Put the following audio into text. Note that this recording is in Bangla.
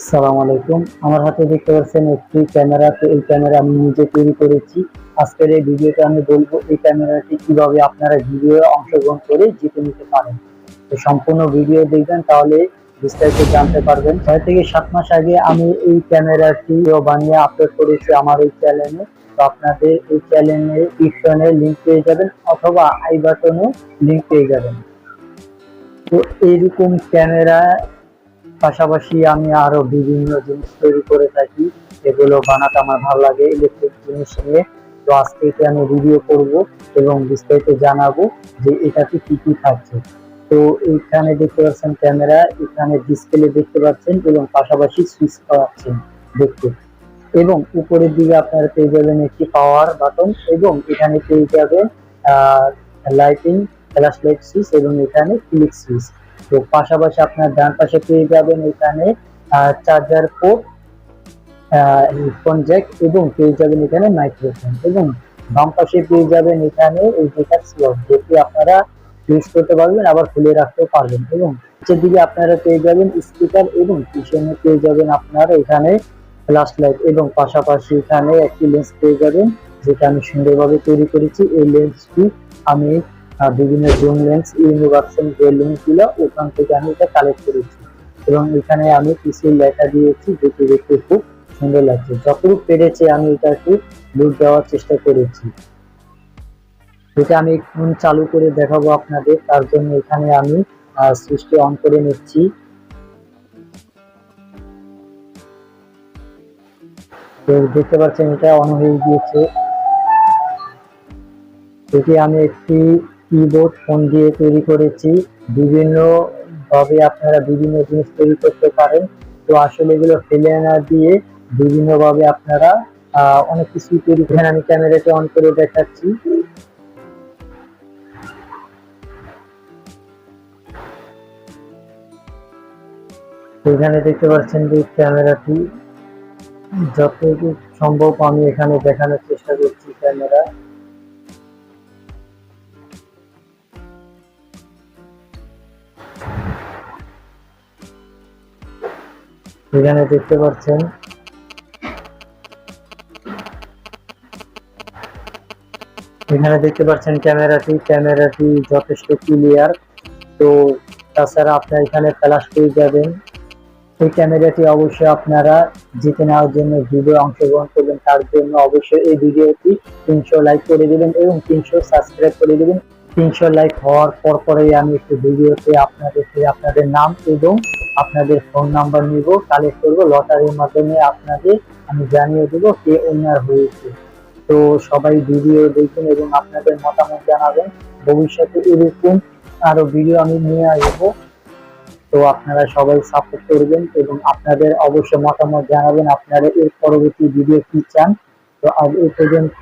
সালাম আলাইকুম। আমার হাতে দেখতে পাচ্ছেন একটি ক্যামেরা। তো এই ক্যামেরা আমি নিজে তৈরি করেছি। আজকের এই ভিডিওতে আমি বলবো এই ক্যামেরাটি কিভাবে আপনারা ভিডিও অংশগ্রহণ করে জিতে নিতে পারেন। তো সম্পূর্ণ ভিডিও দেখবেন, তাহলে বিস্তারিত জানতে পারবেন। 6 থেকে 7 মাস আগে আমি এই ক্যামেরাটি বানিয়ে আপলোড করেছি আমার এই চ্যানেলে। তো আপনাদের এই চ্যানেলে ডিসক্রিপশনে লিংক পেয়ে যাবেন অথবা আই বাটনে লিংক পেয়ে যাবেন। তো এইরকম ক্যামেরা পাশাপাশি আমি আরো বিভিন্ন জিনিস তৈরি করে থাকি, এগুলো বানাতে আমার ভালো লাগে ইলেকট্রিক জিনিস নিয়ে। তো আজকে এতে আমি রিভিউ করব এবং বিস্তারিত জানাবো যে এটাতে কি কি থাকছে। তো এইখানে দেখতে পাচ্ছেন ক্যামেরা, এখানে ডিসপ্লে দেখতে পাচ্ছেন এবং পাশাপাশি সুইচ পাচ্ছেন দেখতে, এবং উপরের দিকে আপনারা পেয়ে যাবেন একটি পাওয়ার বাটন এবং এখানে পেয়ে যাবেন লাইটিং ফ্ল্যাশ লাইট সুইচ এবং এখানে ক্লিক সুইচ। তো পাশাপাশি আপনার ডান পাশে পেয়ে যাবেন এখানে চার্জার পোর্ট, হেডফোন জ্যাক এবং পেয়ে যাবেন এখানে মাইক্রোফোন, এবং বাম পাশে পেয়ে যাবেন এখানে এই ডেটা স্লট, যেটি আপনারা ইউজ করতে পারবেন আবার খুলে রাখতে পারবেন। এবং নিচের দিকে আপনারা পেয়ে যাবেন স্পিকার এবং পিছনে পেয়ে যাবেন আপনারা এখানে ফ্ল্যাশ লাইট, এবং পাশাপাশি এখানে একটি লেন্স পেয়ে যাবেন যেটা আমি সুন্দরভাবে তৈরি করেছি। এই লেন্সটি আমি বিভিন্ন জুম লেন্স, ইউনিভার্সাল যে লেন্সগুলো ওখান থেকে আমি এটা কালেক্ট করেছি, এবং এখানে আমি কিছু লেখা দিয়েছি যেটি দেখতে খুব সুন্দর লাগছে। যতটুকু পেরেছি আমি এটাকে লুক দেওয়ার চেষ্টা করেছি। এটা আমি এখন চালু করে দেখাবো আপনাদের, তার জন্য এখানে আমি সুইচটি অন করে নিচ্ছি। তো দেখতে পাচ্ছেন এটা অন হয়ে গিয়েছে। এটি আমি একটি কিবোর্ড ফোন দিয়ে তৈরি করেছি। বিভিন্ন ভাবে আপনারা বিভিন্ন জিনিস তৈরি করতে পারেন। তো আসলে এগুলো ফেলে না দিয়ে বিভিন্ন ভাবে আপনারা অনেক কিছু তৈরি করেন। আমি ক্যামেরাটি অন করে দেখাচ্ছি। এখানে দেখতে পাচ্ছেন যে ক্যামেরাটি যতটুকু সম্ভব আমি এখানে দেখানোর চেষ্টা করছি। ক্যামেরা এখানে দেখতে পাচ্ছেন ক্যামেরাটি যথেষ্ট ক্লিয়ার। তো তাছাড়া আপনারা এখানে ফ্ল্যাশ পেয়ে যাবেন। এই ক্যামেরাটি অবশ্যই আপনারা জিতে নেওয়ার জন্য ভিডিও অংশগ্রহণ করবেন, তার জন্য অবশ্যই এই ভিডিওটি 300 লাইক করে দিবেন এবং 300 সাবস্ক্রাইব করে দিবেন। 300 লাইক হওয়ার পরই আমি একটি ভিডিওতে আপনাদের নাম এবং আপনাদের ফোন নাম্বার নিব, কালেক্ট করব, লটারির মাধ্যমে আপনাদের আমি জানিয়ে দেব কে উইনার হয়েছে। তো সবাই ভিডিও দেখবেন এবং আপনাদের মতামত জানাবেন। ভবিষ্যতে এরকম আরো ভিডিও আমি নিয়ে আসবো। তো আপনারা সবাই সাপোর্ট করবেন এবং আপনাদের অবশ্যই মতামত জানাবেন আপনারা এর পরবর্তী ভিডিও কি চান। তো আজ এই পর্যন্ত।